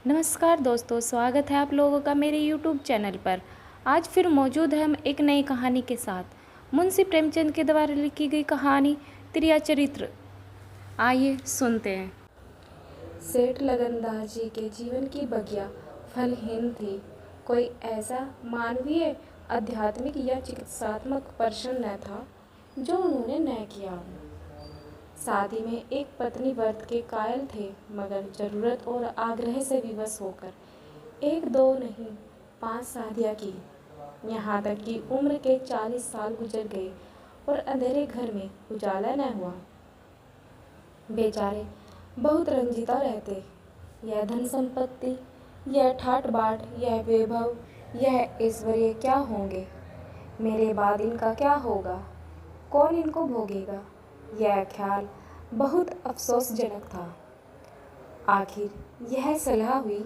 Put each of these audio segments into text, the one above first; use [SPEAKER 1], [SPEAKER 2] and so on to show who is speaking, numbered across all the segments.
[SPEAKER 1] नमस्कार दोस्तों, स्वागत है आप लोगों का मेरे YouTube चैनल पर। आज फिर मौजूद है हम एक नई कहानी के साथ। मुंशी प्रेमचंद के द्वारा लिखी गई कहानी त्रिया चरित्र। आइए सुनते हैं। सेठ लगनदास जी के जीवन की बगिया फलहीन थी। कोई ऐसा मानवीय, आध्यात्मिक या चिकित्सात्मक प्रश्न न था जो उन्होंने न किया हो। शादी में एक पत्नी व्रत के कायल थे, मगर जरूरत और आग्रह से विवश होकर एक दो नहीं 5 शादियाँ की। यहाँ तक कि उम्र के 40 साल गुजर गए और अंधेरे घर में उजाला न हुआ। बेचारे बहुत रंजीता रहते। यह धन संपत्ति, यह ठाट बाट, यह वैभव, यह ऐश्वर्य क्या होंगे? मेरे बाद इनका क्या होगा? कौन इनको भोगेगा? यह ख्याल बहुत अफसोसजनक था। आखिर यह सलाह हुई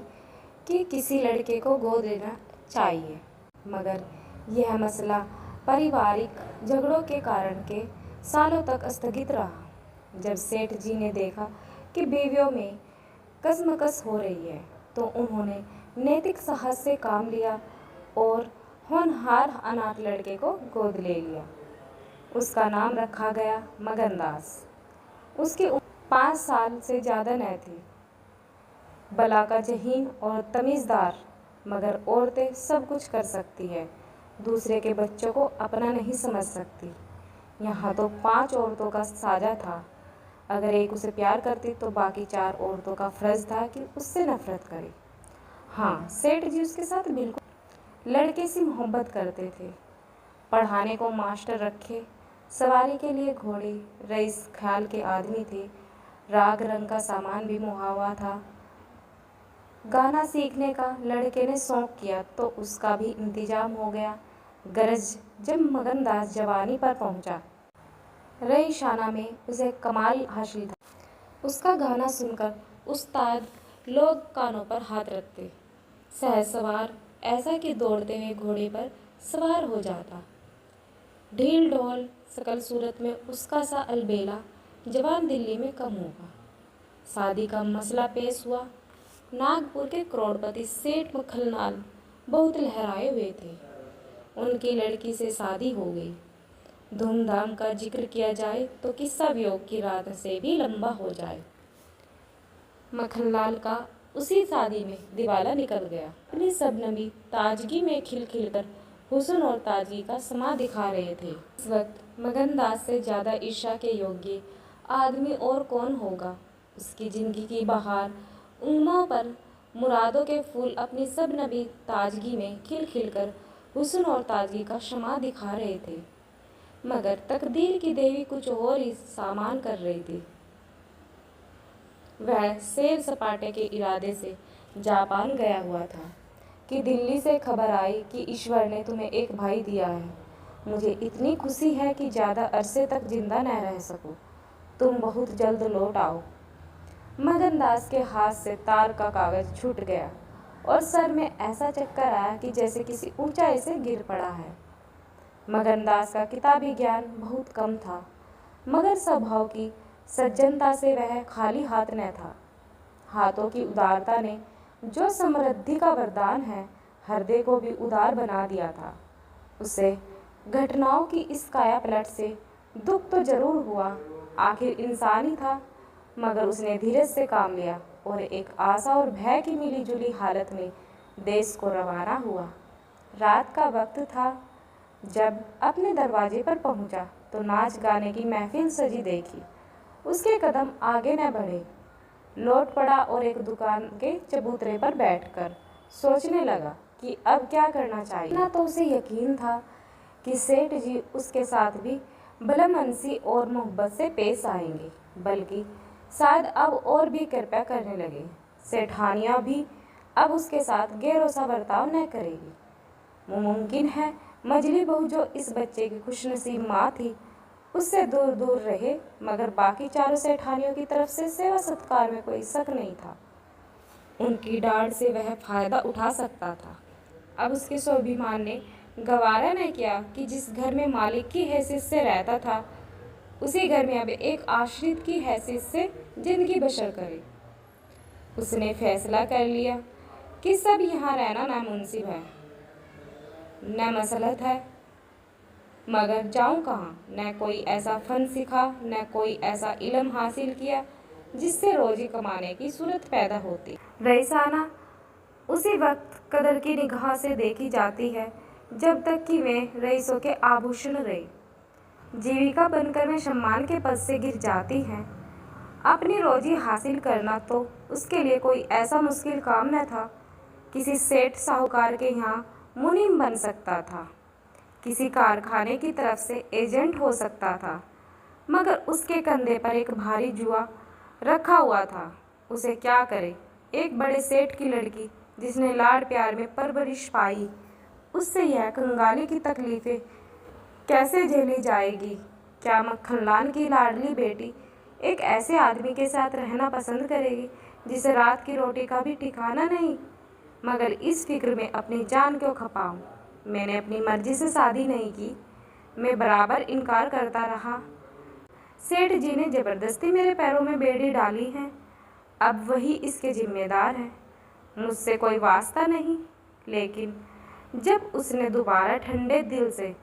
[SPEAKER 1] कि किसी लड़के को गोद लेना चाहिए, मगर यह मसला पारिवारिक झगड़ों के कारण के सालों तक स्थगित रहा। जब सेठ जी ने देखा कि बीवियों में कशमकश हो रही है, तो उन्होंने नैतिक साहस से काम लिया और होनहार अनाथ लड़के को गोद ले लिया। उसका नाम रखा गया मगनदास। उसकी उम्र 5 साल से ज़्यादा न थी। बला का जहीन और तमीज़दार, मगर औरतें सब कुछ कर सकती है, दूसरे के बच्चों को अपना नहीं समझ सकती। यहाँ तो 5 औरतों का साझा था। अगर एक उसे प्यार करती तो बाकी 4 औरतों का फर्ज था कि उससे नफरत करे। हाँ, सेठ जी उसके साथ बिल्कुल लड़के सी मोहब्बत करते थे। पढ़ाने को मास्टर रखे, सवारी के लिए घोड़े, रईस ख्याल के आदमी थे। राग रंग का सामान भी मुहावा था। गाना सीखने का लड़के ने शौक किया तो उसका भी इंतजाम हो गया। गरज जब मगनदास जवानी पर पहुंचा, रईशाना में उसे कमाल हासिल था। उसका गाना सुनकर उस्ताद लोग कानों पर हाथ रखते। सहज सवार, ऐसा कि दौड़ते हुए घोड़े पर सवार हो जाता। ढील ढोल सकल सूरत में उसका सा अलबेला जवान दिल्ली में कम होगा। शादी का मसला पेश हुआ। नागपुर के करोड़पति सेठ मक्खनलाल बहुत लहराए हुए थे। उनकी लड़की से शादी हो गई। धूमधाम का जिक्र किया जाए तो किस्सा वियोग की रात से भी लंबा हो जाए। मक्खनलाल का उसी शादी में दिवाला निकल गया। अपनी शबनमी ताजगी में खिल खिल कर हुस्न और ताजगी का समा दिखा रहे थे। इस वक्त मगनदास से ज़्यादा ईर्ष्या के योग्य आदमी और कौन होगा? उसकी जिंदगी की बहार, उंगलियों पर मुरादों के फूल अपनी शबनमी ताजगी में खिल खिल कर हुस्न और ताजगी का शमा दिखा रहे थे, मगर तकदीर की देवी कुछ और ही सामान कर रही थी। वह सैर सपाटे के इरादे से जापान गया हुआ था कि दिल्ली से खबर आई कि ईश्वर ने तुम्हें एक भाई दिया है। मुझे इतनी खुशी है कि ज़्यादा अरसे तक जिंदा न रह सकूं। तुम बहुत जल्द लौट आओ। मगनदास के हाथ से तार का कागज छूट गया और सर में ऐसा चक्कर आया कि जैसे किसी ऊंचाई से गिर पड़ा है। मगनदास का किताबी ज्ञान बहुत कम था, मगर स्वभाव की सज्जनता से वह खाली हाथ न था। हाथों की उदारता ने, जो समृद्धि का वरदान है, हृदय को भी उदार बना दिया था। उसे घटनाओं की इस काया पलट से दुख तो जरूर हुआ, आखिर इंसान ही था, मगर उसने धीरज से काम लिया और एक आशा और भय की मिली जुली हालत में देश को रवाना हुआ। रात का वक्त था। जब अपने दरवाजे पर पहुंचा तो नाच गाने की महफिल सजी देखी। उसके कदम आगे न बढ़े, लौट पड़ा और एक दुकान के चबूतरे पर बैठकर सोचने लगा कि अब क्या करना चाहिए। ना तो उसे यकीन था कि सेठ जी उसके साथ भी भलामनसी और मोहब्बत से पेश आएंगे, बल्कि शायद अब और भी कृपया करने लगे। सेठानियाँ भी अब उसके साथ गैरोसा बर्ताव न करेगी। मुमकिन है मजली बहू, जो इस बच्चे की खुशनसीब माँ थी, उससे दूर दूर रहे, मगर बाकी चारों सेठानियों की तरफ से सेवा सत्कार में कोई शक नहीं था। उनकी डांट से वह फायदा उठा सकता था। अब उसके स्वाभिमान ने गवारा न किया कि जिस घर में मालिक की हैसियत से रहता था, उसी घर में अब एक आश्रित की हैसियत से जिंदगी बसर करे। उसने फैसला कर लिया कि सब यहाँ रहना नामुमकिन है, न मसलत है। मगर जाऊँ कहाँ? न कोई ऐसा फ़न सीखा, न कोई ऐसा इल्म हासिल किया जिससे रोज़ी कमाने की सूरत पैदा होती। रईसाना उसी वक्त कदर की निगाह से देखी जाती है जब तक कि वे रईसों के आभूषण रही। जीविका बनकर वे सम्मान के पद से गिर जाती हैं। अपनी रोजी हासिल करना तो उसके लिए कोई ऐसा मुश्किल काम न था। किसी सेठ साहूकार के यहाँ मुनीम बन सकता था, किसी कारखाने की तरफ से एजेंट हो सकता था, मगर उसके कंधे पर एक भारी जुआ रखा हुआ था। उसे क्या करे? एक बड़े सेठ की लड़की जिसने लाड प्यार में परवरिश पाई, उससे यह कंगाली की तकलीफ़ें कैसे झेली जाएगी? क्या मक्खनलाल की लाडली बेटी एक ऐसे आदमी के साथ रहना पसंद करेगी जिसे रात की रोटी का भी ठिकाना नहीं? मगर इस फिक्र में अपनी जान क्यों खपाऊं? मैंने अपनी मर्जी से शादी नहीं की, मैं बराबर इनकार करता रहा। सेठ जी ने ज़बरदस्ती मेरे पैरों में बेड़ी डाली है, अब वही इसके जिम्मेदार हैं। मुझसे कोई वास्ता नहीं। लेकिन जब उसने दोबारा ठंडे दिल से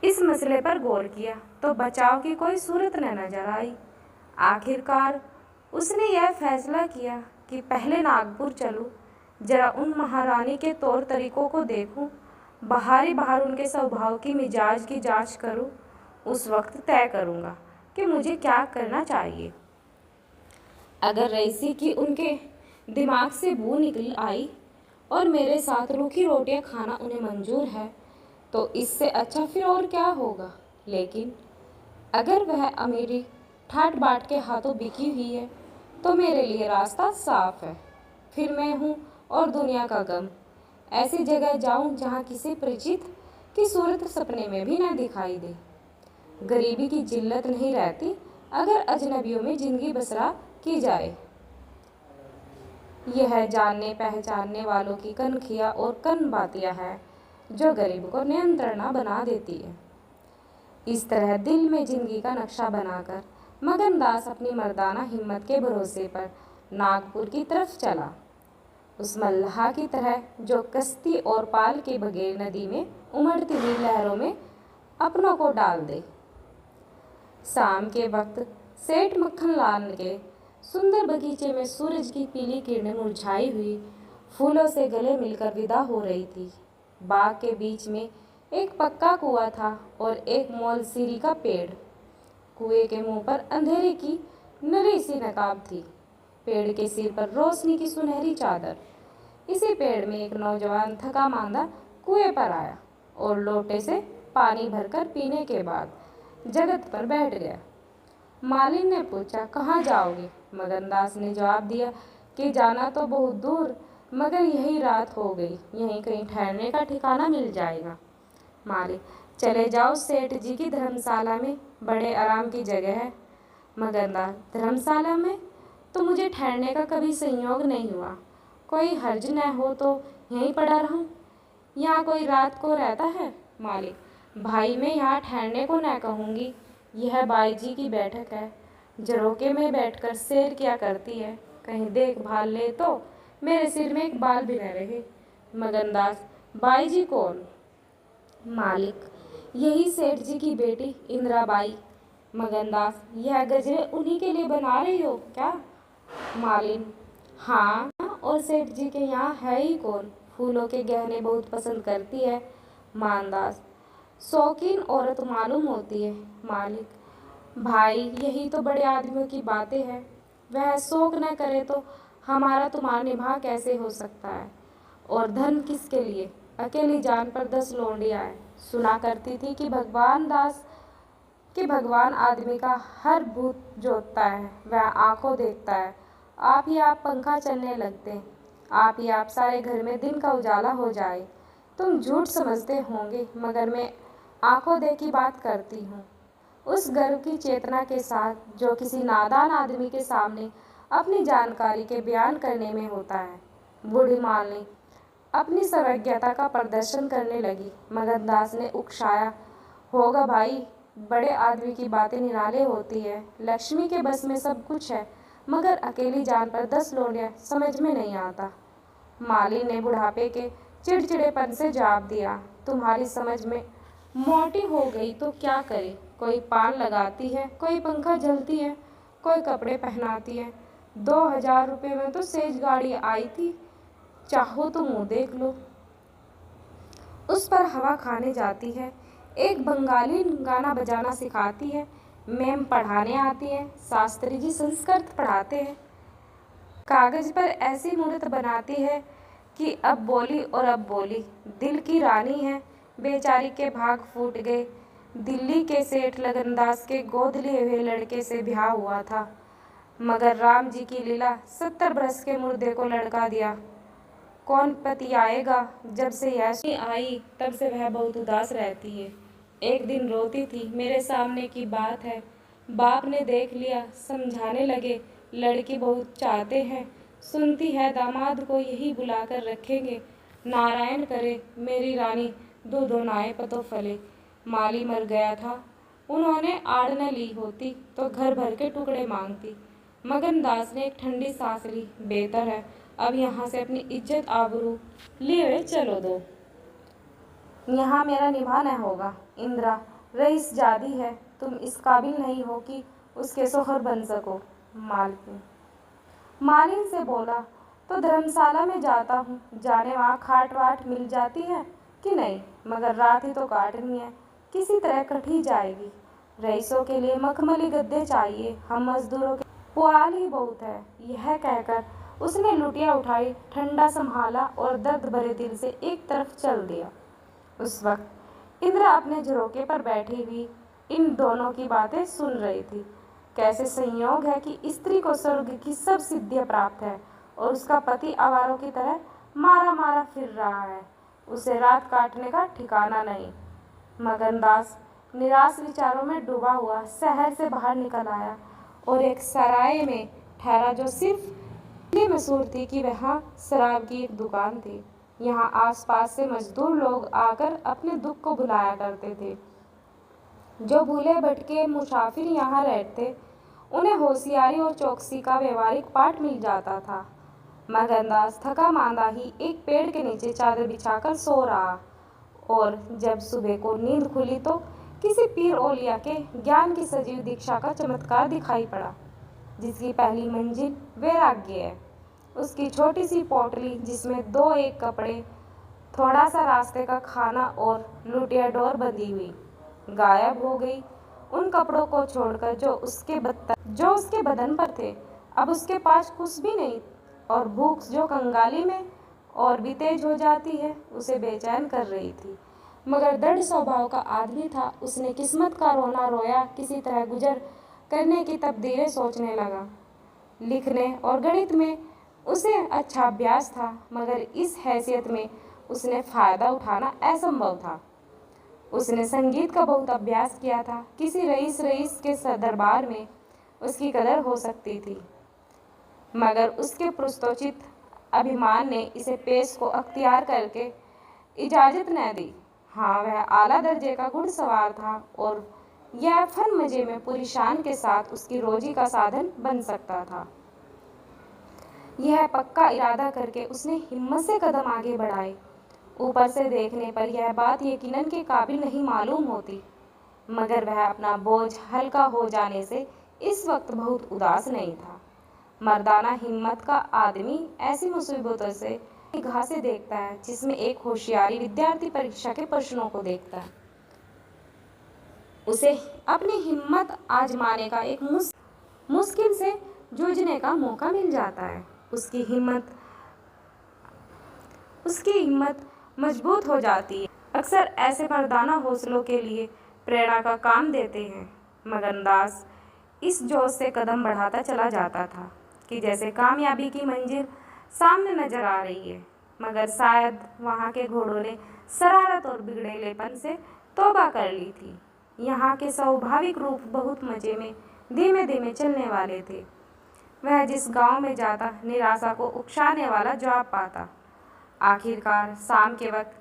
[SPEAKER 1] इस मसले पर गौर किया तो बचाव की कोई सूरत न नजर आई। आखिरकार उसने यह फैसला किया कि पहले नागपुर चलूं, जरा उन महारानी के तौर तरीकों को देखूं, बाहर उनके स्वभाव की मिजाज की जांच करूं। उस वक्त तय करूंगा कि मुझे क्या करना चाहिए। अगर रईसी की उनके दिमाग से बू निकल आई और मेरे साथ रूखी रोटियां खाना उन्हें मंजूर है तो इससे अच्छा फिर और क्या होगा। लेकिन अगर वह अमीरी ठाट बाट के हाथों बिकी हुई है तो मेरे लिए रास्ता साफ है। फिर मैं हूँ और दुनिया का गम। ऐसी जगह जाऊँ जहाँ किसी परिचित की सूरत सपने में भी न दिखाई दे। गरीबी की जिल्लत नहीं रहती अगर अजनबियों में जिंदगी बसरा की जाए। यह जानने पहचानने वालों की कनखियाँ और कन बातियाँ हैं जो गरीब को नियंत्रणा बना देती है। इस तरह दिल में जिंदगी का नक्शा बनाकर मगनदास अपनी मर्दाना हिम्मत के भरोसे पर नागपुर की तरफ चला, उस मल्लाह की तरह जो कश्ती और पाल के बगैर नदी में उमड़ती हुई लहरों में अपनों को डाल दे। शाम के वक्त सेठ मक्खनलाल के सुंदर बगीचे में सूरज की पीली किरणें मुरझाई हुई फूलों से गले मिलकर विदा हो रही थी। बाग के बीच में एक पक्का कुआं था और एक मौलसीरी का पेड़। कुएं के मुंह पर अंधेरे की नरी सी नकाब थी, पेड़ के सिर पर रोशनी की सुनहरी चादर। इसी पेड़ में एक नौजवान थका मांदा कुएं पर आया और लोटे से पानी भरकर पीने के बाद जगत पर बैठ गया। मालिन ने पूछा, कहाँ जाओगे? मगनदास ने जवाब दिया कि जाना तो बहुत दूर, मगर यही रात हो गई, यहीं कहीं ठहरने का ठिकाना मिल जाएगा। मालिक, चले जाओ सेठ जी की धर्मशाला में, बड़े आराम की जगह है। मगनदास, धर्मशाला में तो मुझे ठहरने का कभी संयोग नहीं हुआ। कोई हर्ज न हो तो यहीं पड़ा रहूं। यहाँ कोई रात को रहता है? मालिक, भाई मैं यहाँ ठहरने को न कहूँगी, यह बाई जी की बैठक है, झरोके में बैठकर सैर किया करती है, कहीं देखभाल ले तो मेरे सिर में एक बाल भी न रहे। मगनदास, बाई जी कौन? मालिक, यही सेठ जी की बेटी इंदिराबाई। मगनदास, यह गजरे उन्हीं के लिए बना रही हो क्या? मालिन, हाँ, और सेठ जी के यहाँ है ही कौन, फूलों के गहने बहुत पसंद करती है। मानदास, शौकीन औरत मालूम होती है। मालिक, भाई यही तो बड़े आदमियों की बातें हैं, वह शौक न करे तो हमारा तुम्हारा निभाव कैसे हो सकता है। और धन किसके लिए? अकेली जान पर 10 लौंडियाँ हैं। सुना करती थी कि भगवान आदमी का हर भूत जोतता है, वह आंखों देखता है। आप ही आप पंखा चलने लगते, आप ही आप सारे घर में दिन का उजाला हो जाए। तुम झूठ समझते होंगे, मगर मैं आंखों देखी बात करती हूँ, उस गर्व की चेतना के साथ जो किसी नादान आदमी के सामने अपनी जानकारी के बयान करने में होता है। बूढ़ी मालनी अपनी सर्वज्ञता का प्रदर्शन करने लगी। मगनदास ने उकसाया, होगा भाई, बड़े आदमी की बातें निराले होती है, लक्ष्मी के बस में सब कुछ है, मगर अकेली जान पर 10 लोरियां समझ में नहीं आता। माली ने बुढ़ापे के चिड़चिड़ेपन से जवाब दिया, तुम्हारी समझ में मोटी हो गई तो क्या करे? कोई पान लगाती है, कोई पंखा झलती है, कोई कपड़े पहनाती है। 2000 रुपये में तो सेज गाड़ी आई थी, चाहो तो मुँह देख लो। उस पर हवा खाने जाती है, एक बंगाली गाना बजाना सिखाती है, मैम पढ़ाने आती है, शास्त्री जी संस्कृत पढ़ाते हैं। कागज पर ऐसी मूर्त बनाती है कि अब बोली और अब बोली। दिल की रानी है, बेचारी के भाग फूट गए। दिल्ली के सेठ लगनदास के गोद लिए हुए लड़के से ब्याह हुआ था, मगर राम जी की लीला 70 बरस के मुर्दे को लड़का दिया। कौन पति आएगा? जब से याशी आई तब से वह बहुत उदास रहती है। एक दिन रोती थी, मेरे सामने की बात है। बाप ने देख लिया, समझाने लगे, लड़की बहुत चाहते हैं, सुनती है दामाद को यही बुलाकर रखेंगे। नारायण करे मेरी रानी दो नाए पतो फले। माली मर गया था, उन्होंने आड़ न ली होती तो घर भर के टुकड़े मांगती। मगनदास ने एक ठंडी सांस ली, बेहतर है अब यहाँ से अपनी इज्जत आबरू लिए चलो दो, यहाँ मेरा निभाना होगा। इंदिरा रईस जादी है, तुम इस काबिल नहीं हो कि उसके सोहर बन सको। मालिन से बोला, तो धर्मशाला में जाता हूँ, जाने वहाँ खाट वाट मिल जाती है कि नहीं, मगर रात ही तो काटनी है, किसी तरह कटी जाएगी। रईसों के लिए मखमली गद्दे चाहिए, हम मजदूरों के पुआल ही बहुत है। यह कहकर उसने लुटिया उठाई, ठंडा संभाला और दर्द भरे दिल से एक तरफ चल दिया। उस वक्त इंदिरा अपने झरोके पर बैठी हुई इन दोनों की बातें सुन रही थी। कैसे संयोग है कि स्त्री को स्वर्ग की सब सिद्धियां प्राप्त है और उसका पति आवारों की तरह मारा मारा फिर रहा है, उसे रात काटने का ठिकाना नहीं। मगनदास निराश विचारों में डूबा हुआ शहर से बाहर निकल आया और एक सराय में ठहरा जो सिर्फ इसलिए मशहूर थी कि वहाँ शराब की एक दुकान थी। यहाँ आसपास से मजदूर लोग आकर अपने दुख को भुलाया करते थे। जो भूले भटके मुसाफिर यहाँ रहते, उन्हें होशियारी और चौकसी का व्यवहारिक पाठ मिल जाता था। मगनदास थका मांदा ही एक पेड़ के नीचे चादर बिछाकर सो रहा और जब सुबह को नींद खुली तो किसी पीर औलिया के ज्ञान की सजीव दीक्षा का चमत्कार दिखाई पड़ा, जिसकी पहली मंजिल वैराग्य है। उसकी छोटी सी पोटली जिसमें 2-1 कपड़े, थोड़ा सा रास्ते का खाना और लुटिया डोर बंधी हुई गायब हो गई। उन कपड़ों को छोड़कर जो उसके बदन पर थे, अब उसके पास कुछ भी नहीं और भूख जो कंगाली में और भी तेज हो जाती है, उसे बेचैन कर रही थी। मगर दृढ़ स्वभाव का आदमी था, उसने किस्मत का रोना रोया किसी तरह गुजर करने की तकदीरें सोचने लगा। लिखने और गणित में उसे अच्छा अभ्यास था, मगर इस हैसियत में उसने फ़ायदा उठाना असंभव था। उसने संगीत का बहुत अभ्यास किया था, किसी रईस के दरबार में उसकी कदर हो सकती थी, मगर उसके पुरुषोचित अभिमान ने इसे पेश को अख्तियार करके इजाज़त न दी। हाँ, वह आला दर्जे का घुड़सवार था और यह फन मजे में पूरी शान के साथ उसकी रोजी का साधन बन सकता था। यह पक्का इरादा करके उसने हिम्मत से कदम आगे बढ़ाए। ऊपर से देखने पर यह बात यकीनन के काबिल नहीं मालूम होती, मगर वह अपना बोझ हल्का हो जाने से इस वक्त बहुत उदास नहीं था। मर्दाना हिम्मत का आदमी ऐसी मुसीबतों से निगाह से देखता है जिसमें एक होशियारी विद्यार्थी परीक्षा के प्रश्नों को देखता है। उसे अपनी हिम्मत आजमाने का एक मुश्किल से जूझने का मौका मिल जाता है। उसकी हिम्मत मजबूत हो जाती है। अक्सर ऐसे मर्दाना हौसलों के लिए प्रेरणा का काम देते हैं। मगनदास इस जोश से कदम बढ़ाता चला जाता था कि जैसे कामयाबी की मंजिल सामने नजर आ रही है, मगर शायद वहाँ के घोड़ों ने शरारत और बिगड़ेलेपन से तौबा कर ली थी। यहाँ के स्वाभाविक रूप बहुत मजे में धीमे धीमे चलने वाले थे। वह जिस गांव में जाता, निराशा को उकसाने वाला जवाब पाता। आखिरकार शाम के वक्त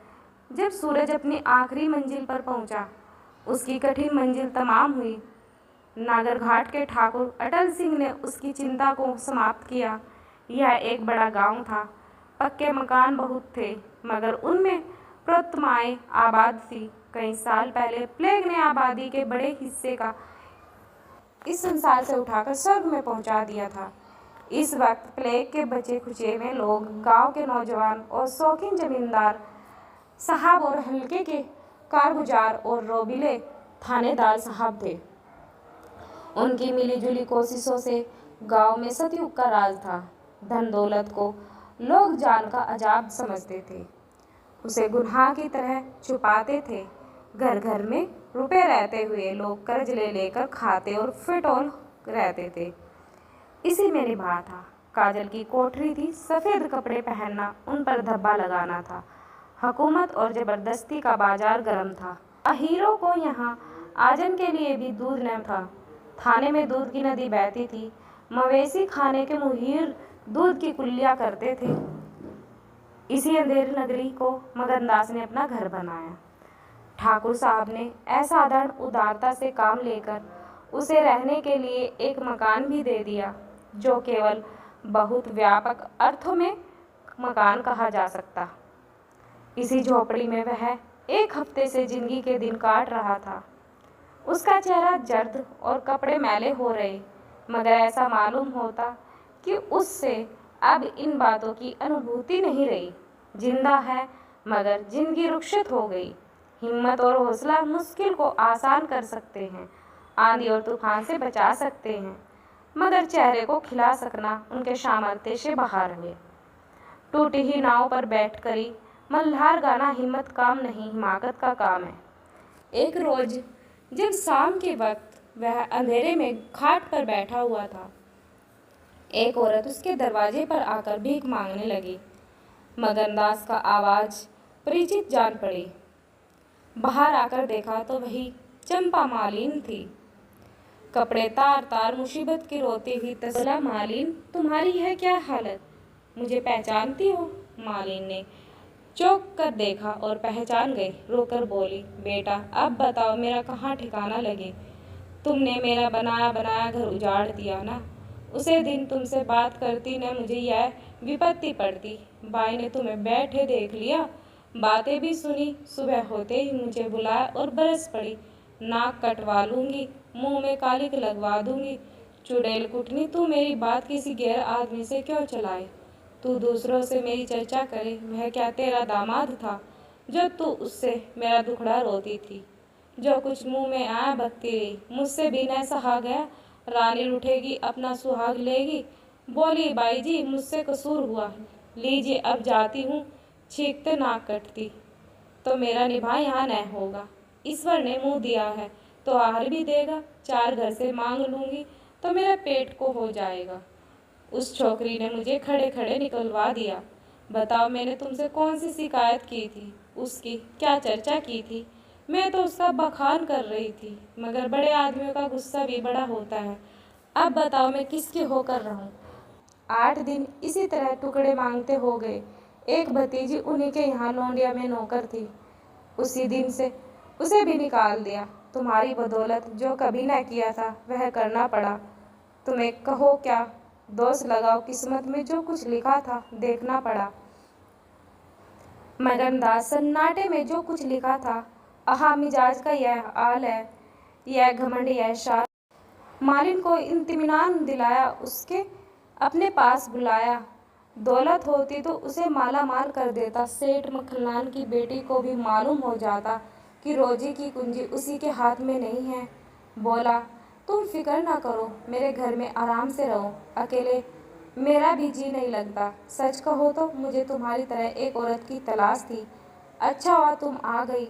[SPEAKER 1] जब सूरज अपनी आखिरी मंजिल पर पहुंचा, उसकी कठिन मंजिल तमाम हुई नागरघाट के ठाकुर अटल सिंह ने उसकी चिंता को समाप्त किया। यह एक बड़ा गांव था। पक्के मकान बहुत थे, मगर उनमें प्रतिमाएं आबाद थी। कई साल पहले प्लेग ने आबादी के बड़े हिस्से का इस संसार से उठाकर स्वर्ग में पहुंचा दिया था। इस वक्त प्लेग के बचे खुचे में लोग गांव के नौजवान और शौकीन जमींदार साहब और हल्के के कारगुजार और रोबीले थानेदार साहब थे। उनकी मिलीजुली कोशिशों से गांव में सतयुग का राज था। धन दौलत को लोग जान का अजाब समझते थे, उसे गुनाह की तरह छुपाते थे। घर घर में रुपए रहते हुए लोग कर्ज ले लेकर खाते और फिटौल रहते थे। इसी में निभा था। काजल की कोठरी थी, सफ़ेद कपड़े पहनना, उन पर धब्बा लगाना था। हुकूमत और ज़बरदस्ती का बाजार गर्म था। अहीरों को यहाँ आजन के लिए भी दूध न था। थाने में दूध की नदी बहती थी। मवेशी खाने के मुहीर दूध की कुल्लियाँ करते थे। इसी अंधेरी नगरी को मगनदास ने अपना घर बनाया। ठाकुर साहब ने असाधारण उदारता से काम लेकर उसे रहने के लिए एक मकान भी दे दिया, जो केवल बहुत व्यापक अर्थों में मकान कहा जा सकता। इसी झोपड़ी में वह एक हफ्ते से जिंदगी के दिन काट रहा था। उसका चेहरा जर्द और कपड़े मैले हो रहे, मगर ऐसा मालूम होता कि उससे अब इन बातों की अनुभूति नहीं रही। जिंदा है, मगर जिंदगी रुखसत हो गई। हिम्मत और हौसला मुश्किल को आसान कर सकते हैं, आंधी और तूफान से बचा सकते हैं, मगर चेहरे को खिला सकना उनके सामर्थ्य से बाहर है। टूटी ही नाव पर बैठ करी मल्हार गाना हिम्मत काम नहीं, हिमाकत का काम है। एक रोज जब शाम के वक्त वह अंधेरे में खाट पर बैठा हुआ था, एक औरत उसके दरवाजे पर आकर भीख मांगने लगी। मगनदास का आवाज परिचित जान पड़ी। बाहर आकर देखा तो वही चंपा मालिन थी। कपड़े तार तार मुसीबत की रोती हुई तसला, मालिन तुम्हारी है क्या हालत, मुझे पहचानती हो? मालिन ने चौंक कर देखा और पहचान गई। रोकर बोली, बेटा अब बताओ मेरा कहाँ ठिकाना लगे। तुमने मेरा बनाया बनाया घर उजाड़ दिया ना। उसे दिन तुमसे बात करती न मुझे यह विपत्ति पड़ती। बाई ने तुम्हें बैठे देख लिया, बातें भी सुनी, सुबह होते ही मुझे बुलाया और बरस पड़ी। नाक कटवा लूँगी, मुंह में कालिक लगवा दूँगी। चुड़ैल कुटनी, तू मेरी बात किसी गैर आदमी से क्यों चलाए? तू दूसरों से मेरी चर्चा करे। वह क्या तेरा दामाद था जो तू उससे मेरा दुखड़ा रोती थी? जो कुछ मुंह में आया बकती रही, मुझसे भी न सहा गया। रानी उठेगी, अपना सुहाग लेगी। बोली, बाई जी मुझसे कसूर हुआ, लीजिए अब जाती हूँ। चीखते नाक कटती तो मेरा निभा यहाँ न होगा। ईश्वर ने मुँह दिया है तो आहार भी देगा। 4 घर से मांग लूँगी तो मेरा पेट को हो जाएगा। उस छोकरी ने मुझे खड़े खड़े निकलवा दिया। बताओ मैंने तुमसे कौन सी शिकायत की थी, उसकी क्या चर्चा की थी? मैं तो उसका बखान कर रही थी, मगर बड़े आदमियों का गुस्सा भी बड़ा होता है। अब बताओ मैं किसकी होकर रहूं? 8 दिन इसी तरह टुकड़े मांगते हो गए। एक भतीजी उन्हीं के यहाँ लौंडिया में नौकर थी, उसी दिन से उसे भी निकाल दिया। तुम्हारी बदौलत जो कभी न किया था वह करना पड़ा। तुम्हें कहो क्या, दोष लगाओ, किस्मत में जो कुछ लिखा था देखना पड़ा। मगनदास सन्नाटे में जो कुछ लिखा था, आहा मिजाज का यह हाल है, यह घमंड, यह शान। मालिन को इत्मीनान दिलाया, उसके अपने पास बुलाया। दौलत होती तो उसे माला माल कर देता। सेठ मखनलाल की बेटी को भी मालूम हो जाता कि रोजी की कुंजी उसी के हाथ में नहीं है। बोला, तुम फिक्र ना करो, मेरे घर में आराम से रहो। अकेले मेरा भी जी नहीं लगता। सच कहो तो मुझे तुम्हारी तरह एक औरत की तलाश थी। अच्छा हुआ तुम आ गई।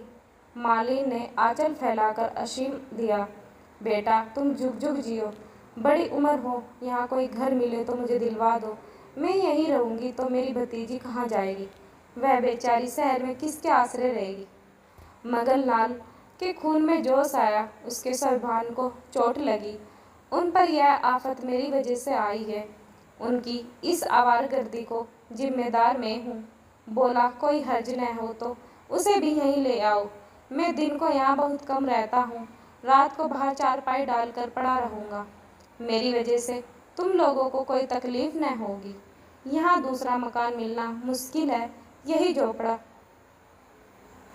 [SPEAKER 1] मालिन ने आंचल फैलाकर असीम दिया। बेटा तुम जुग जुग जियो, बड़ी उम्र हो। यहाँ कोई घर मिले तो मुझे दिलवा दो। मैं यहीं रहूँगी तो मेरी भतीजी कहाँ जाएगी? वह बेचारी शहर में किसके आश्रय रहेगी? मगनलाल के खून में जोश आया। उसके स्वाभिमान को चोट लगी। उन पर यह आफत मेरी वजह से आई है। उनकी इस आवारगर्दी को जिम्मेदार मैं हूँ। बोला, कोई हर्ज न हो तो उसे भी यहीं ले आओ। मैं दिन को यहाँ बहुत कम रहता हूँ। रात को बाहर चारपाई डालकर पड़ा रहूँगा। मेरी वजह से तुम लोगों को कोई तकलीफ न होगी। यहाँ दूसरा मकान मिलना मुश्किल है। यही झोपड़ा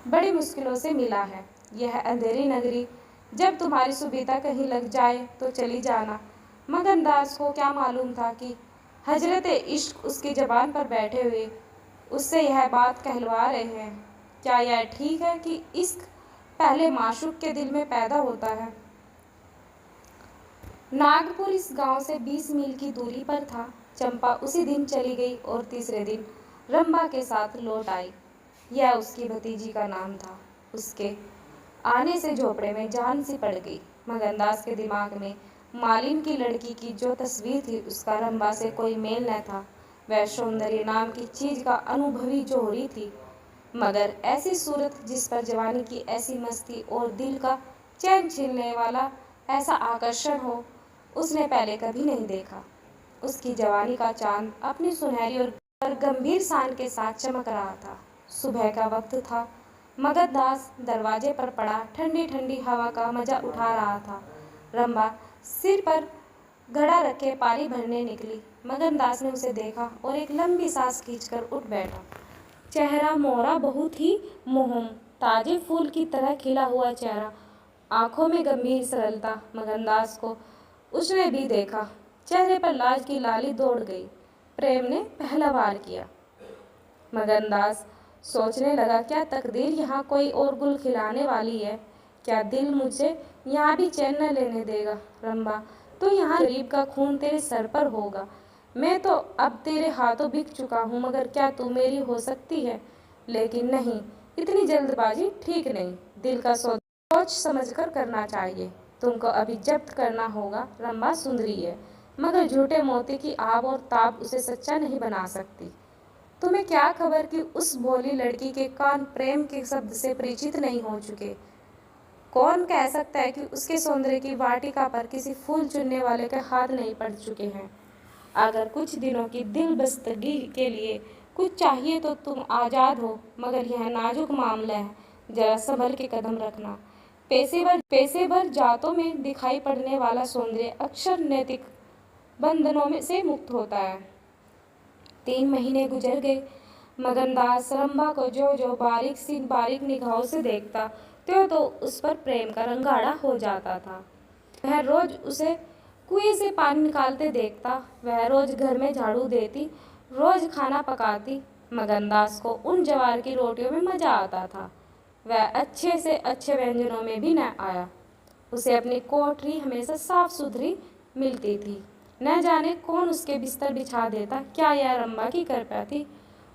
[SPEAKER 1] बड़ी मुश्किलों से मिला है। यह अंधेरी नगरी, जब तुम्हारी सुविधा कहीं लग जाए तो चली जाना। मगनदास को क्या मालूम था कि हजरत इश्क उसकी ज़बान पर बैठे हुए उससे यह बात कहलवा रहे हैं। क्या यह ठीक है कि इश्क पहले माशूक के दिल में पैदा होता है? नागपुर इस गांव से 20 मील की दूरी पर था। चंपा उसी दिन चली गई और तीसरे दिन रंभा के साथ लौट आई। यह उसकी भतीजी का नाम था। उसके आने से झोपड़े में जान सी पड़ गई। मगनदास के दिमाग में मालिन की लड़की की जो तस्वीर थी उसका रंभा से कोई मेल न था। वह सौंदर्य नाम की चीज का अनुभवी जोहरी थी, मगर ऐसी सूरत जिस पर जवानी की ऐसी मस्ती और दिल का चैन छीनने वाला ऐसा आकर्षण हो, उसने पहले कभी नहीं देखा। उसकी जवानी का चांद अपनी सुनहरी और गंभीर शान के साथ चमक रहा था। सुबह का वक्त था। मगनदास दरवाजे पर पड़ा ठंडी ठंडी हवा का मजा उठा रहा था। रंभा सिर पर घड़ा रखे पानी भरने निकली। मगनदास ने उसे देखा और एक लंबी सांस खींचकर उठ बैठा। चेहरा मोहरा, बहुत ही मोहम, ताजे फूल की तरह खिला हुआ चेहरा, आंखों में गंभीर सरलता। मगनदास को उसने भी देखा। चेहरे पर लाज की लाली दौड़ गई। प्रेम ने पहला वार किया। मगनदास सोचने लगा, क्या तकदीर यहाँ कोई और गुल खिलाने वाली है? क्या दिल मुझे यहाँ भी चैन न लेने देगा? रंभा, तो यहाँ गरीब का खून तेरे सर पर होगा। मैं तो अब तेरे हाथों बिक चुका हूँ, मगर क्या तू मेरी हो सकती है? लेकिन नहीं, इतनी जल्दबाजी ठीक नहीं। दिल का सौदा सोच समझकर करना चाहिए। तुमको अभी जब्त करना होगा। रंभा सुंदरी है, मगर झूठे मोती की आब और ताब उसे सच्चा नहीं बना सकती। तुम्हें क्या खबर कि उस भोली लड़की के कान प्रेम के शब्द से परिचित नहीं हो चुके? कौन कह सकता है कि उसके सौंदर्य की वाटिका पर किसी फूल चुनने वाले के हाथ नहीं पड़ चुके हैं? अगर कुछ दिनों की दिल बस्तगी के लिए कुछ चाहिए तो तुम आज़ाद हो, मगर यह नाजुक मामला है, जरा संभल के कदम रखना। पेशेवर जातों में दिखाई पड़ने वाला सौंदर्य अक्सर नैतिक बंधनों में से मुक्त होता है। 3 महीने गुजर गए। मगनदास रंभा को जो जो बारीक निगाहों से देखता, त्यों तो उस पर प्रेम का रंग गाढ़ा हो जाता था। वह रोज उसे कुएं से पानी निकालते देखता। वह रोज घर में झाड़ू देती, रोज खाना पकाती। मगनदास को उन ज्वार की रोटियों में मजा आता था। वह अच्छे से अच्छे व्यंजनों में भी न आया। उसे अपनी कोठरी हमेशा साफ सुथरी मिलती थी। न जाने कौन उसके बिस्तर बिछा देता। क्या यह रंभा की कृपा थी?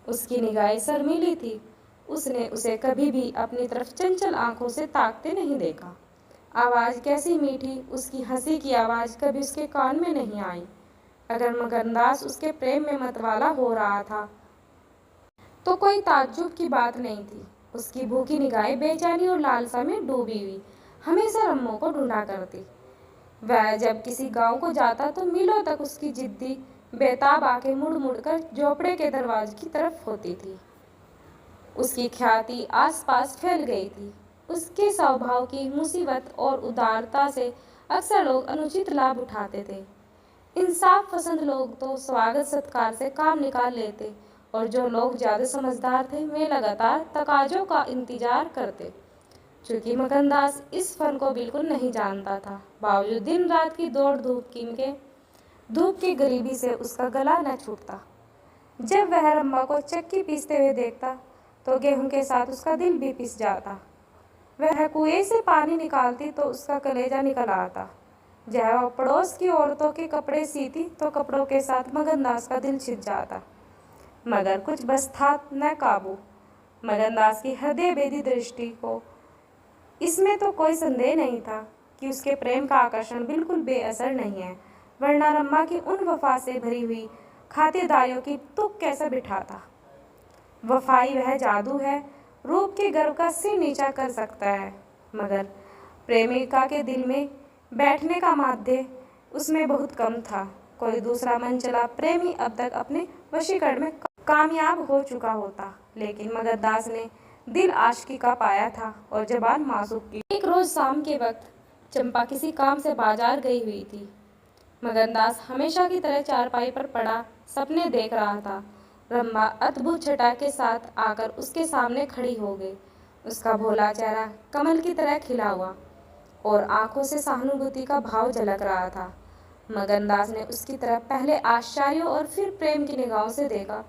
[SPEAKER 1] उसकी निगाहें शर्मीली थी। उसने उसे कभी भी अपनी तरफ चंचल आंखों से ताकते नहीं देखा। आवाज़ कैसी मीठी, उसकी हंसी की आवाज़ कभी उसके कान में नहीं आई। अगर मगनदास उसके प्रेम में मतवाला हो रहा था तो कोई ताज्जुब की बात नहीं थी। उसकी भूखी निगाहें बेचैनी और लालसा में डूबी हुई हमेशा रम्मों को ढूंढा करती। वह जब किसी गांव को जाता तो मीलों तक उसकी जिद्दी बेताब आंखें मुड़ मुड़ कर झोपड़े के दरवाजे की तरफ होती थी। उसकी ख्याति आसपास फैल गई थी। उसके स्वभाव की मुसीबत और उदारता से अक्सर लोग अनुचित लाभ उठाते थे। इंसाफ पसंद लोग तो स्वागत सत्कार से काम निकाल लेते, और जो लोग ज़्यादा समझदार थे वे लगातार तकाजों का इंतजार करते। चूँकि मगनदास इस फन को बिल्कुल नहीं जानता था, बावजूद दिन रात की दौड़ धूप की गरीबी से उसका गला न छूटता। जब वह रंभा को चक्की पीसते हुए देखता तो गेहूं के साथ उसका दिल भी पिस जाता। वह कुएं से पानी निकालती तो उसका कलेजा निकल आता। जब वह पड़ोस की औरतों के कपड़े सीती तो कपड़ों के साथ मगनदास का दिल छिद जाता। मगर कुछ बस था न काबू। मगनदास की हृदय भेदी दृष्टि को इसमें तो कोई संदेह नहीं था कि उसके प्रेम का आकर्षण बिल्कुल बेअसर नहीं है, वरना रम्मा की उन वफा से भरी हुई खातिरदारियों की तुक कैसा बिठाता। वफाई वह जादू है, रूप के गर्व का सिर नीचा कर सकता है, मगर प्रेमिका के दिल में बैठने का माध्य उसमें बहुत कम था। कोई दूसरा मन चला प्रेमी अब तक अपने वशीकरण में कामयाब हो चुका होता, लेकिन मगनदास ने दिल आशिकी का पाया था और जबान मासूक की। एक रोज शाम के वक्त चंपा किसी काम से बाजार गई हुई थी। मगनदास हमेशा की तरह चारपाई पर पड़ा सपने देख रहा था। रंभा अद्भुत छटा के साथ आकर उसके सामने खड़ी हो गई। उसका भोला चेहरा कमल की तरह खिला हुआ और आंखों से सहानुभूति का भाव झलक रहा था। मगनदास ने उसकी तरफ पहले आश्चर्य और फिर प्रेम की निगाहों से देखा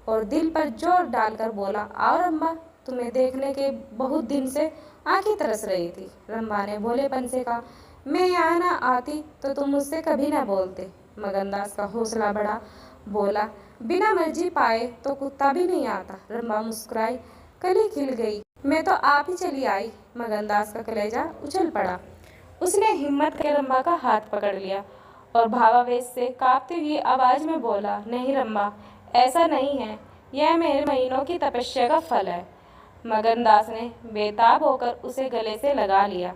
[SPEAKER 1] और दिल पर जोर डालकर बोला, आओ रंभा, तुम्हें देखने के बहुत दिन से आंखें तरस रही थी। रंभा ने भोलेपन से कहा, मैं यहाँ ना आती तो तुम मुझसे कभी ना बोलते। मगनदास का हौसला बढ़ा, बोला, बिना मर्जी पाए तो कुत्ता भी नहीं आता। रंभा मुस्कुराई, कली खिल गई, मैं तो आप ही चली आई। मगनदास का कलेजा उछल पड़ा। उसने हिम्मत करके रंभा का हाथ पकड़ लिया और भावावेश से कांपती हुई आवाज में बोला, नहीं रंभा, ऐसा नहीं है, यह मेरे महीनों की तपस्या का फल है। मगनदास ने बेताब होकर उसे गले से लगा लिया।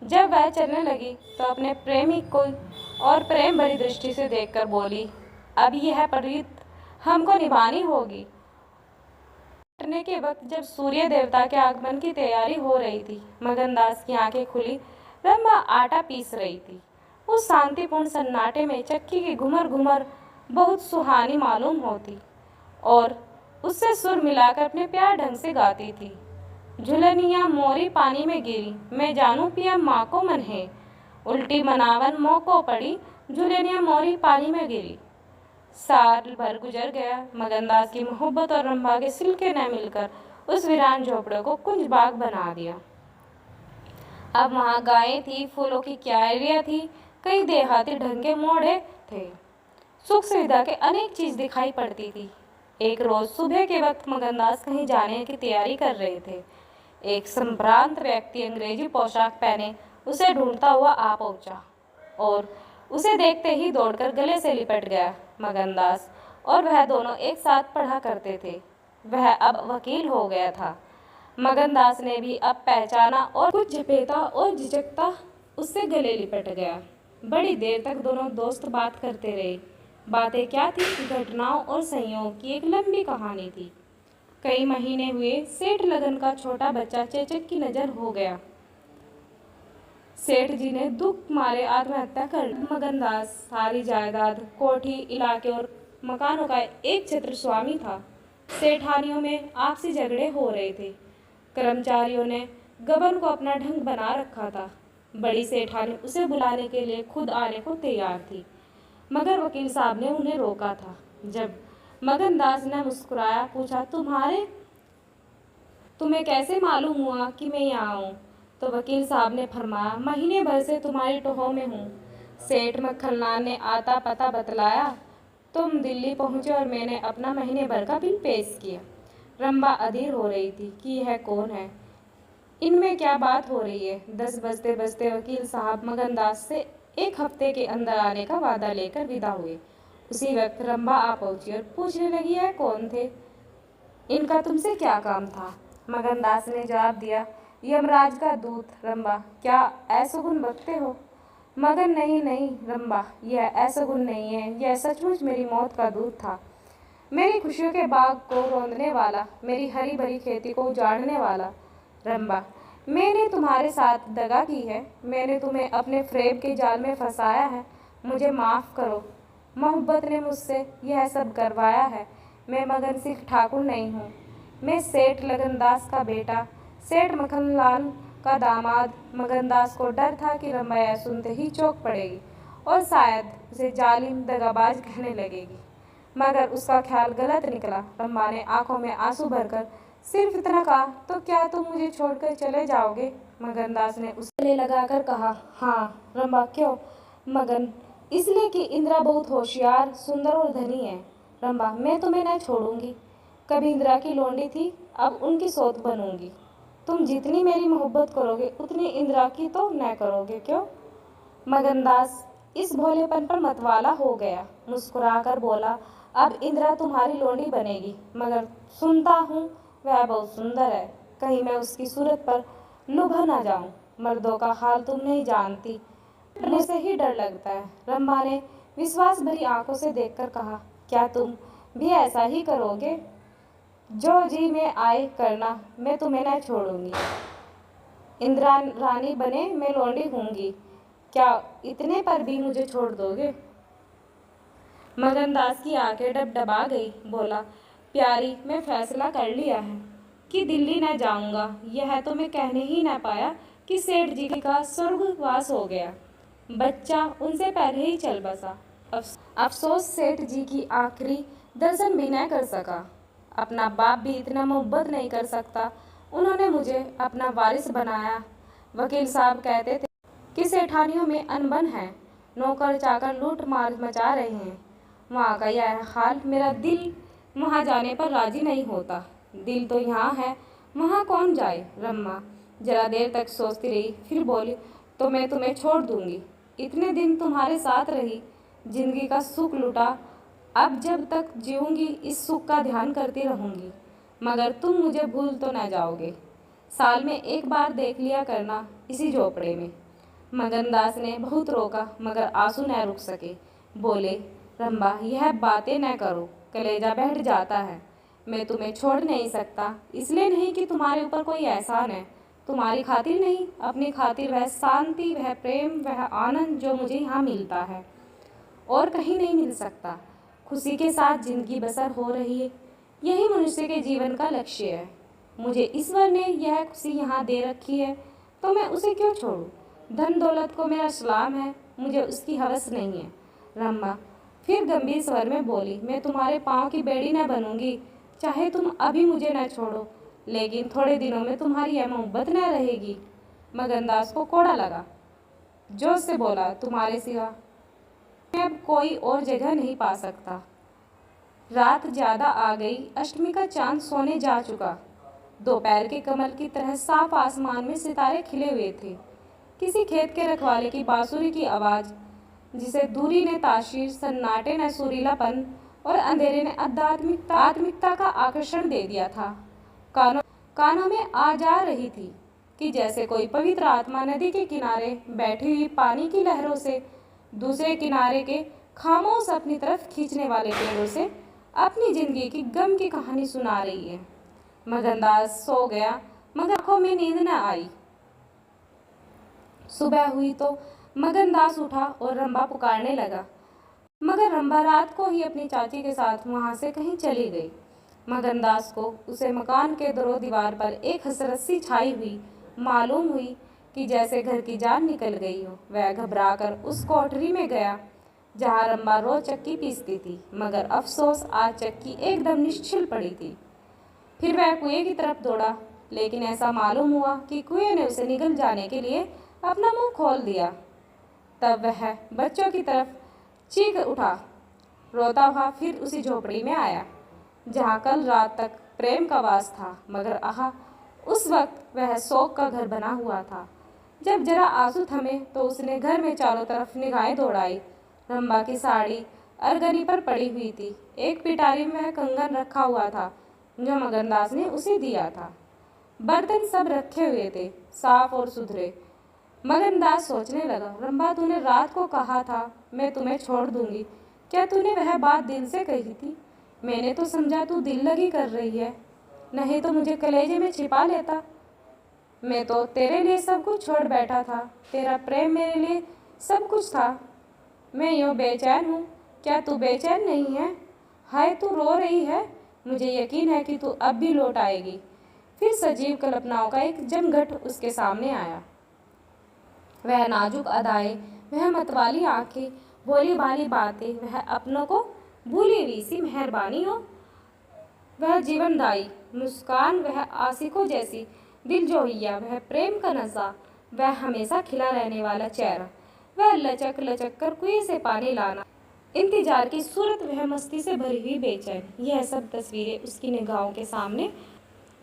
[SPEAKER 1] जब वह चलने लगी तो अपने प्रेमी को और प्रेम भरी दृष्टि से देखकर बोली, अब यह प्रीत हमको निभानी होगी। लौटने के वक्त जब सूर्य देवता के आगमन की तैयारी हो रही थी, मगनदास की आंखें खुली। रंभा आटा पीस रही थी। उस शांतिपूर्ण सन्नाटे में चक्की की घुमर घुमर बहुत सुहानी मालूम होती और उससे सुर मिलाकर अपने प्यार ढंग से गाती थी। झुलनिया मोरी पानी में गिरी, मैं जानू पिया माँ को मन है, उल्टी मनावन मोह को पड़ी, झुलनिया मोरी पानी में गिरी। साल भर गुजर गया। मगनदास की मोहब्बत और रंभा के सिलके न मिलकर उस वीरान झोपड़े को कुंज बाग बना दिया। अब वहाँ गायें थी, फूलों की क्यारियाँ थी, कई देहाती ढंग के मोड़े थे, सुख सुविधा के अनेक चीज दिखाई पड़ती थी। एक रोज सुबह के वक्त मगनदास कहीं जाने की तैयारी कर रहे थे। एक संभ्रांत व्यक्ति अंग्रेजी पोशाक पहने उसे ढूंढता हुआ आ पहुंचा और उसे देखते ही दौड़कर गले से लिपट गया। मगनदास और वह दोनों एक साथ पढ़ा करते थे। वह अब वकील हो गया था। मगनदास ने भी अब पहचाना और कुछ झपेटा और झिझकता उससे गले लिपट गया। बड़ी देर तक दोनों दोस्त बात करते रहे। बातें क्या थी, घटनाओं और संयोग की एक लंबी कहानी थी। कई महीने हुए, सेठ लगन का छोटा बच्चा चेचक की नजर हो गया। सेठ जी ने दुख मारे आत्महत्या कर। मगनदास सारी जायदाद, कोठी, इलाके और मकानों का एक छत्र स्वामी था। सेठानियों में आपसी झगड़े हो रहे थे। कर्मचारियों ने गबन को अपना ढंग बना रखा था। बड़ी सेठानी उसे बुलाने के लिए खुद आने को तैयार थी, मगर वकील साहब ने उन्हें रोका था। जब मगनदास ने मुस्कुराया पूछा, तुम्हें कैसे मालूम हुआ कि मैं यहाँ हूँ? तो वकील साहब ने फरमाया, महीने भर से तुम्हारी टोह में हूँ। सेठ मक्खनलाल ने आता पता बतलाया, तुम दिल्ली पहुँचे और मैंने अपना महीने भर का बिल पेश किया। रंभा अधीर हो रही थी कि यह कौन है, इनमें क्या बात हो रही है। 10 बजते बजते वकील साहब मगनदास से 1 हफ्ते के अंदर आने का वादा लेकर विदा हुए। उसी वक्त रंभा आ पहुंची और पूछने लगी, यह कौन थे, इनका तुमसे क्या काम था? मगनदास ने जवाब दिया, यमराज का दूत। रंभा, क्या ऐसगुन बकते हो? मगन, नहीं नहीं रंभा, यह ऐसगुन नहीं है, यह सचमुच मेरी मौत का दूत था। मेरी खुशियों के बाग को रौंदने वाला, मेरी हरी भरी खेती को उजाड़ने वाला। रंभा, मैंने तुम्हारे साथ दगा की है, मैंने तुम्हें अपने फ्रेब के जाल में फंसाया है, मुझे माफ़ करो। मोहब्बत ने मुझसे यह सब करवाया है। मैं मगन सिंह ठाकुर नहीं हूँ, मैं सेठ लगनदास का बेटा, सेठ मक्खनलाल का दामाद। मगनदास को डर था कि रंभा यह सुनते ही चौंक पड़ेगी और शायद उसे जालिम दगाबाज कहने लगेगी, मगर उसका ख्याल गलत निकला। रंभा ने आंखों में आंसू भरकर सिर्फ इतना कहा, तो क्या तुम मुझे छोड़कर चले जाओगे? मगनदास ने उसे गले लगाकर कहा, हाँ। रंभा, क्यों? मगन, इसलिए कि इंदिरा बहुत होशियार, सुंदर और धनी है। रंभा, मैं तुम्हें न छोड़ूंगी। कभी इंदिरा की लौंडी थी, अब उनकी सौत बनूंगी। तुम जितनी मेरी मोहब्बत करोगे उतनी इंदिरा की तो न करोगे, क्यों? मगनदास इस भोलेपन पर मतवाला हो गया। मुस्कुराकर बोला, अब इंदिरा तुम्हारी लौंडी बनेगी, मगर सुनता हूँ वह बहुत सुंदर है, कहीं मैं उसकी सूरत पर लुभा ना जाऊं। मर्दों का हाल तुम नहीं जानती, डरने से ही डर लगता है। रंभा ने विश्वास भरी आंखों से देखकर कहा, क्या तुम भी ऐसा ही करोगे? जो जी में आए करना, मैं तुम्हें न छोड़ूंगी। इंदिरा रानी बने मैं लौंडी होंगी, क्या इतने पर भी मुझे छोड़ दोगे? मगनदास की आंखें डबडबा गई। बोला, प्यारी, मैं फैसला कर लिया है कि दिल्ली न जाऊंगा। यह तो मैं कहने ही न पाया कि सेठ जी का स्वर्गवास हो गया। बच्चा उनसे पहले ही चल बसा। अफसोस सेठ जी की आखिरी दर्शन भी न कर सका। अपना बाप भी इतना मोहब्बत नहीं कर सकता। उन्होंने मुझे अपना वारिस बनाया। वकील साहब कहते थे कि सेठानियों में अनबन है, नौकर चाकर लूट मार मचा रहे हैं। वहाँ का यह हाल, मेरा दिल वहाँ जाने पर राजी नहीं होता। दिल तो यहाँ है, वहाँ कौन जाए? रम्मा जरा देर तक सोचती रही, फिर बोली, तो मैं तुम्हें छोड़ दूंगी। इतने दिन तुम्हारे साथ रही, जिंदगी का सुख लुटा, अब जब तक जीऊंगी इस सुख का ध्यान करती रहूंगी। मगर तुम मुझे भूल तो न जाओगे। साल में एक बार देख लिया करना इसी झोपड़े में। मगनदास ने बहुत रोका, मगर आंसू न रुक सके। बोले, रंबा, यह बातें न करो, कलेजा बैठ जाता है। मैं तुम्हें छोड़ नहीं सकता, इसलिए नहीं कि तुम्हारे ऊपर कोई एहसान है। तुम्हारी खातिर नहीं, अपनी खातिर। वह शांति, वह प्रेम, वह आनंद जो मुझे यहाँ मिलता है और कहीं नहीं मिल सकता। खुशी के साथ जिंदगी बसर हो रही है, यही मनुष्य के जीवन का लक्ष्य है। मुझे ईश्वर ने यह खुशी यहाँ दे रखी है, तो मैं उसे क्यों छोड़ूं? धन दौलत को मेरा सलाम है, मुझे उसकी हवस नहीं है। रम्मा फिर गंभीर स्वर में बोली, मैं तुम्हारे पाँव की बेड़ी न बनूंगी, चाहे तुम अभी मुझे न छोड़ो, लेकिन थोड़े दिनों में तुम्हारी यह मोहब्बत न रहेगी। मगनदास को कोड़ा लगा, जोश से बोला, तुम्हारे सिवा मैं अब कोई और जगह नहीं पा सकता। रात ज्यादा आ गई, अष्टमी का चांद सोने जा चुका। दोपहर के कमल की तरह साफ आसमान में सितारे खिले हुए थे। किसी खेत के रखवाले की बांसुरी की आवाज़, जिसे दूरी ने ताशीर, सन्नाटे ने सुरीलापन और अंधेरे ने आत्मिकता का आकर्षण दे दिया था, कानों में आ जा रही थी कि जैसे कोई पवित्र आत्मा नदी के किनारे बैठी हुई पानी की लहरों से दूसरे किनारे के खामोश अपनी तरफ खींचने वाले पेड़ों से अपनी जिंदगी की गम की कहानी सुना रही है। मगनदास सो गया, मगर आंखों में नींद न आई। सुबह हुई तो मगनदास उठा और रंबा पुकारने लगा, मगर रंबा रात को ही अपनी चाची के साथ वहां से कहीं चली गई। मगनदास को उसे मकान के दरो दीवार पर एक हसरत सी छाई हुई मालूम हुई कि जैसे घर की जान निकल गई हो। वह घबराकर उस कोठरी में गया जहाँ रंबा रोज चक्की पीसती थी, मगर अफसोस आज चक्की एकदम निश्चल पड़ी थी। फिर वह कुएं की तरफ दौड़ा, लेकिन ऐसा मालूम हुआ कि कुएं ने उसे निगल जाने के लिए अपना मुंह खोल दिया। तब वह बच्चों की तरफ चीख उठा, रोता हुआ फिर उसी झोपड़ी में आया जहाँ कल रात तक प्रेम का वास था, मगर आहा, उस वक्त वह शोक का घर बना हुआ था। जब जरा आंसू थमे तो उसने घर में चारों तरफ निगाहें दौड़ाई। रंबा की साड़ी अरगनी पर पड़ी हुई थी। एक पिटारी में वह कंगन रखा हुआ था जो मगनदास ने उसे दिया था। बर्तन सब रखे हुए थे, साफ और सुथरे। मगनदास सोचने लगा, रंबा, तूने रात को कहा था मैं तुम्हें छोड़ दूंगी, क्या तूने वह बात दिल से कही थी? मैंने तो समझा तू दिल लगी कर रही है, नहीं तो मुझे कलेजे में छिपा लेता। मैं तो तेरे लिए सब कुछ छोड़ बैठा था, तेरा प्रेम मेरे लिए सब कुछ था। मैं यूँ बेचैन हूँ, क्या तू बेचैन नहीं है? हाय, तू रो रही है, मुझे यकीन है कि तू अब भी लौट आएगी। फिर सजीव कल्पनाओं का एक जमघट उसके सामने आया। वह नाजुक अदाएं, वह मतवाली आंखें, भोली भाली बातें, वह अपनों को भूली हुई सी मेहरबानी हो, वह जीवनदायी मुस्कान, वह आशिकों जैसी दिलजोहिया, वह प्रेम का नशा, वह हमेशा खिला रहने वाला चेहरा, वह लचक लचक कर कुएं से पानी लाना, इंतजार की सूरत, वह मस्ती से भरी हुई बेचैन, यह सब तस्वीरें उसकी निगाहों के सामने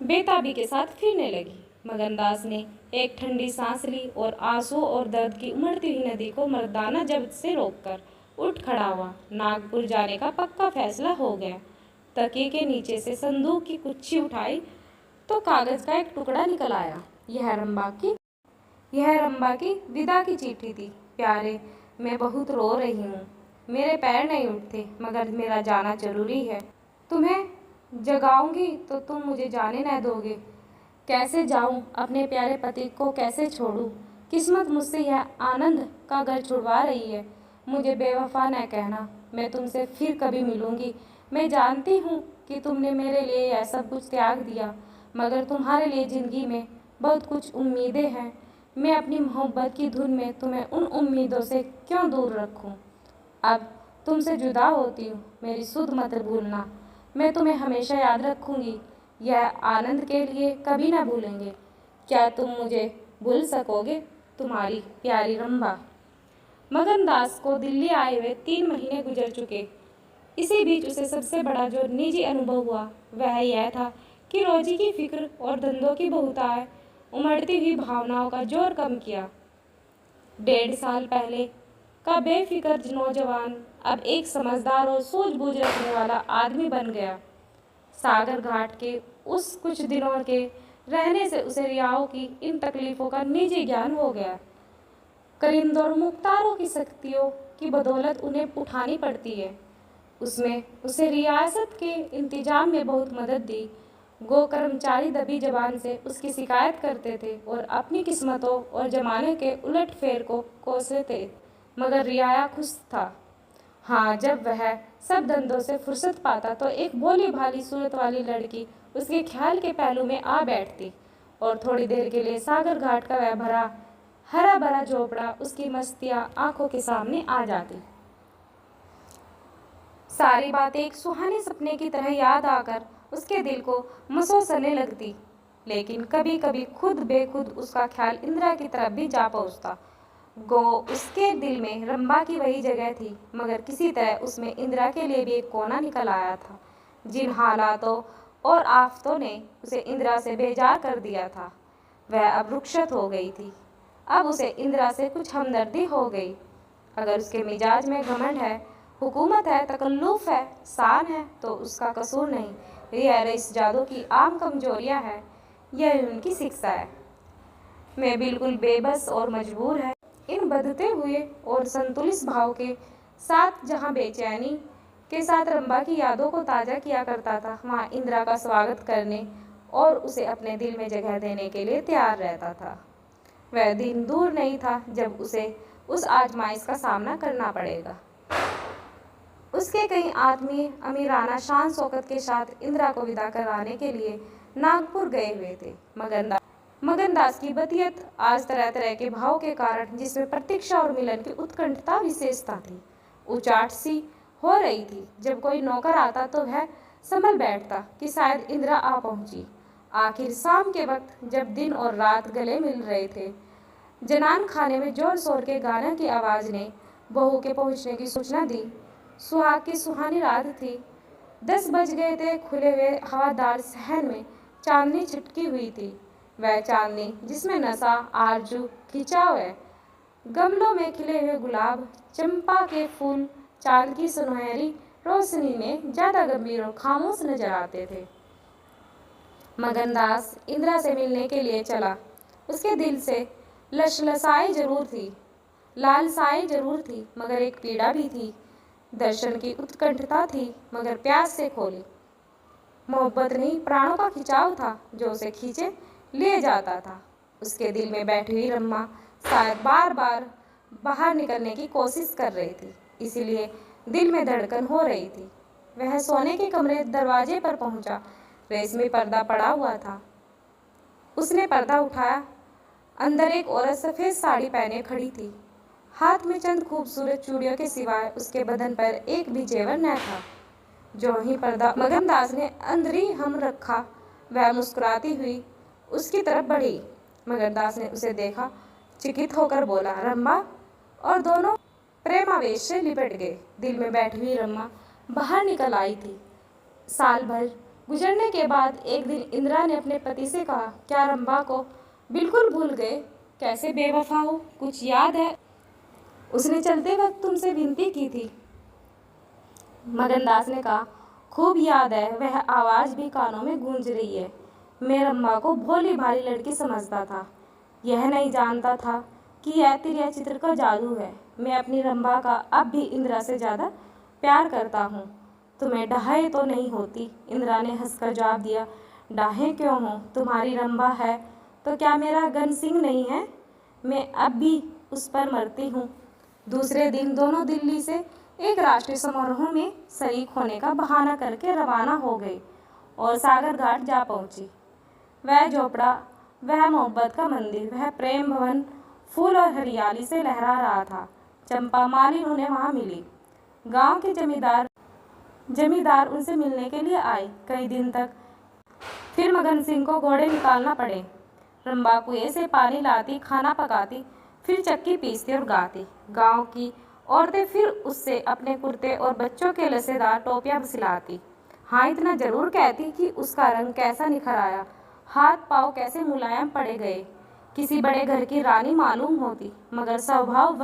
[SPEAKER 1] बेताबी के साथ फिरने लगी। मगनदास ने एक ठंडी सांस ली और आंसू और दर्द की उमड़ती हुई नदी को मर्दाना जब्त से रोककर उठ खड़ा हुआ। नागपुर जाने का पक्का फैसला हो गया। तकिए के नीचे से संदूक की कुच्ची उठाई तो कागज का एक टुकड़ा निकल आया। यह रंबा की विदा की चिट्ठी थी। प्यारे, मैं बहुत रो रही हूँ, मेरे पैर नहीं उठते, मगर मेरा जाना जरूरी है। तुम्हें जगाऊंगी तो तुम मुझे जाने न दोगे। कैसे जाऊं, अपने प्यारे पति को कैसे छोड़ूं? किस्मत मुझसे यह आनंद का घर छुड़वा रही है। मुझे बेवफा न कहना, मैं तुमसे फिर कभी मिलूंगी। मैं जानती हूँ कि तुमने मेरे लिए यह सब कुछ त्याग दिया, मगर तुम्हारे लिए ज़िंदगी में बहुत कुछ उम्मीदें हैं। मैं अपनी मोहब्बत की धुन में तुम्हें उन उम्मीदों से क्यों दूर रखूं? अब तुमसे जुदा होती हूँ, मेरी सुध मत भूलना। मैं तुम्हें हमेशा याद रखूंगी, यह आनंद के लिए कभी ना भूलेंगे। क्या तुम मुझे भूल सकोगे? तुम्हारी प्यारी रंभा। मगन दास को दिल्ली आए हुए 3 महीने गुजर चुके। इसी बीच उसे सबसे बड़ा जो निजी अनुभव हुआ वह यह था कि रोजी की फिक्र और धंधों की बहुतायत उमड़ती हुई भावनाओं का जोर कम किया। 1.5 साल पहले का बेफिक्र नौजवान अब एक समझदार और सूझबूझ रखने वाला आदमी बन गया। सागर घाट के उस कुछ दिनों के रहने से उसे रियाओं की इन तकलीफों का निजी ज्ञान हो गया। करिंदों और मुख्तारों की शक्तियों की बदौलत उन्हें उठानी पड़ती है। उसमें उसे रियासत के इंतजाम में बहुत मदद दी। गो कर्मचारी दबी जबान से उसकी शिकायत करते थे और अपनी किस्मतों और जमाने के उलट फेर को कोसते थे, मगर रियाया खुश था। हाँ, जब वह सब धंधों से फुर्सत पाता तो एक भोली भाली सूरत वाली लड़की उसके ख्याल के पहलू में आ बैठती और थोड़ी देर के लिए सागर घाट का वह हरा भरा झोपड़ा, उसकी मस्तियाँ आंखों के सामने आ जाती। सारी बातें एक सुहाने सपने की तरह याद आकर उसके दिल को मसोसने लगती, लेकिन कभी कभी खुद बेखुद उसका ख्याल इंदिरा की तरफ भी जा पहुँचता। गो उसके दिल में रंभा की वही जगह थी, मगर किसी तरह उसमें इंदिरा के लिए भी एक कोना निकल आया था। जिन हालातों और आफतों ने उसे इंदिरा से बेजार कर दिया था, वह अब रुखसत हो गई थी। अब उसे इंदिरा से कुछ हमदर्दी हो गई। अगर उसके मिजाज में घमंड है, हुकूमत है, तकल्लुफ़ है, शान है, तो उसका कसूर नहीं। यह रईस जादू की आम कमजोरियां है, यह उनकी शिक्षा है। मैं बिल्कुल बेबस और मजबूर है। इन बदते हुए और संतुलित भाव के साथ जहाँ बेचैनी के साथ रंभा की यादों को ताज़ा किया करता था, वहाँ इंदिरा का स्वागत करने और उसे अपने दिल में जगह देने के लिए तैयार रहता था। वह दिन दूर नहीं था जब उसे उस आजमाइश का सामना करना पड़ेगा। उसके कई आत्मीय अमीराना शान शौकत के साथ इंदिरा को विदा कराने के लिए नागपुर गए हुए थे। मगन दास की बतियत आज तरह तरह के भाव के कारण, जिसमें प्रतीक्षा और मिलन की उत्कंठता विशेषता थी, उचाट सी हो रही थी। जब कोई नौकर आता तो वह संभल बैठता कि शायद इंदिरा आ पहुंची। आखिर शाम के वक्त जब दिन और रात गले मिल रहे थे, जनान खाने में जोर शोर के गाने की आवाज़ ने बहू के पहुंचने की सूचना दी। सुहाग की सुहानी रात थी। 10 बज गए थे। खुले हुए हवादार सहन में चांदनी छिटकी हुई थी, वह चांदनी जिसमें नशा, आरजू, खिंचाव है। गमलों में खिले हुए गुलाब, चंपा के फूल चांद की सुनहरी रोशनी में ज्यादा गंभीर और खामोश नजर आते थे। मगन दास इंदिरा से मिलने के लिए चला। उसके दिल से लसलसाई जरूर थी, लालसाई जरूर थी, मगर एक पीड़ा भी थी। दर्शन की उत्कंठता थी, मगर प्यास से खोली। मोहब्बत नहीं, प्राणों का खिंचाव था जो उसे खींचे ले जाता था। उसके दिल में बैठी हुई रम्मा शायद बार बार बाहर निकलने की कोशिश कर रही थी, इसीलिए दिल में धड़कन हो रही थी। वह सोने के कमरे दरवाजे पर पहुंचा। रेशमी पर्दा पड़ा हुआ था। उसने पर्दा उठाया। अंदर एक औरत सफ़ेद साड़ी पहने खड़ी थी। हाथ में चंद खूबसूरत चूड़ियों के सिवाय उसके बदन पर एक भी जेवर न था। जो ही पर्दा मगन दास ने अंदरी हम रखा, वह मुस्कुराती हुई उसकी तरफ बढ़ी। मगन दास ने उसे देखा, चकित होकर बोला, रम्मा, और दोनों प्रेमावेश से लिपट गए। दिल में बैठी हुई रम्मा बाहर निकल आई थी। साल भर गुजरने के बाद एक दिन इंदिरा ने अपने पति से कहा, क्या रंभा को बिल्कुल भूल गए? कैसे बेवफा हो, कुछ याद है? उसने चलते वक्त तुमसे विनती की थी। मगन दास ने कहा, खूब याद है, वह आवाज़ भी कानों में गूंज रही है। मैं रंभा को भोली भाली लड़की समझता था, यह नहीं जानता था कि यह तिरिया चित्र का जादू है। मैं अपनी रंभा का अब भी इंदिरा से ज़्यादा प्यार करता हूँ। तुम्हें ढहाई तो नहीं होती? इंदिरा ने हंसकर जवाब दिया, डाहें क्यों हों, तुम्हारी रंभा है तो क्या मेरा गन सिंह नहीं है? मैं अब भी उस पर मरती हूँ। दूसरे दिन दोनों दिल्ली से एक राष्ट्रीय समारोह में शरीक होने का बहाना करके रवाना हो गए और सागर घाट जा पहुँची। वह झोपड़ा, वह मोहब्बत का मंदिर, वह प्रेम भवन फूल और हरियाली से लहरा रहा था। चंपा मालिन उन्हें वहाँ मिली। गांव के जमींदार उनसे मिलने के लिए आए। कई दिन तक फिर मगन सिंह को घोड़े निकालना पड़े। रंभा कुएं से पानी लाती, खाना पकाती, फिर चक्की पीसती और गाती। गांव की औरतें फिर उससे अपने कुर्ते और बच्चों के लसेदार टोपियां सिलाती। हाँ, इतना जरूर कहती कि उसका रंग कैसा निखर आया, हाथ पाँव कैसे मुलायम पड़े गए। किसी बड़े घर की रानी मालूम होती, मगर स्वभाव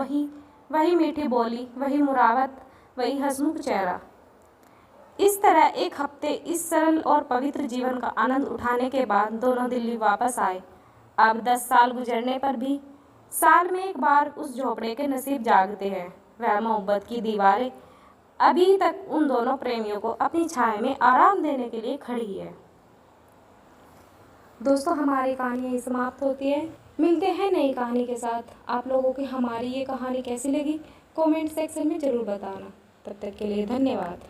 [SPEAKER 1] वही मीठी बोली, वही मुरावत, वही हंसमुख चेहरा। इस तरह एक हफ्ते इस सरल और पवित्र जीवन का आनंद उठाने के बाद दोनों दिल्ली वापस आए। अब 10 साल गुजरने पर भी साल में एक बार उस झोपड़े के नसीब जागते हैं। वह मोहब्बत की दीवारें अभी तक उन दोनों प्रेमियों को अपनी छाया में आराम देने के लिए खड़ी है। दोस्तों, हमारी कहानी यही समाप्त होती है। मिलते हैं नई कहानी के साथ। आप लोगों की हमारी ये कहानी कैसी लगी कमेंट सेक्शन में ज़रूर बताना। तब तक के लिए धन्यवाद।